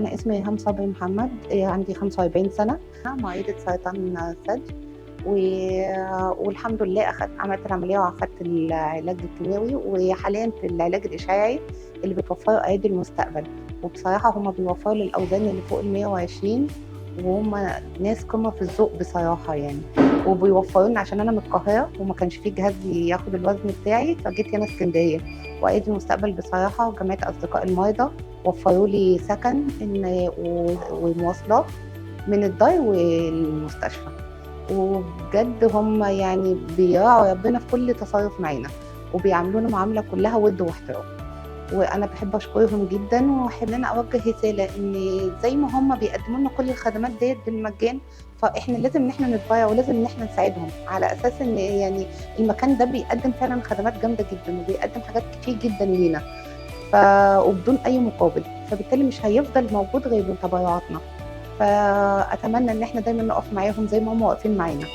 أنا اسمي إيهام صبري محمد، عندي 45 سنة، معيدة سرطان ثدي و والحمد لله عملت العملية وأخدت العلاج الكيماوي، وحاليًا في العلاج الإشعاعي اللي بتوفّره أيادي المستقبل، وبصراحة هُم بيوفّروا لي الأوزان اللي فوق ال120 وهُم ناس قمة في الذوق بصراحة يعني، وبيوفّروا لنا عشان أنا من القاهرة وما كانش في جهاز ياخد الوزن بتاعي، فجيت هنا إسكندرية، وأيادي المستقبل بصراحة وجمعية أصدقاء المرضى وفّروا لي سكن ومواصلات من الدار والمستشفى، وبجد هم يعني بيراعوا ربنا في كل تصرُّف معانا، وبيعاملونا معاملة كلّها وِد واحترام، وأنا باحب أشكرهم جدًا، واحب إن أنا أوجّه رسالة إن زي ما هم بيقدّموا لنا كل الخدمات ديّة بالمجان، فإحنا لازم إن إحنا نتبرع ولازم إن إحنا نساعدهم، على أساس إن يعني المكان ده بيقدّم فعلًا خدمات جامدة جدًا، وبيقدّم حاجات كتير جدًا لينا. وبدون أي مقابل، فبالتالي مش هيفضل موجود غير بتبرعاتنا، فأتمنى إن إحنا دايمًا نقف معاهم زي ما هُم واقفين معانا.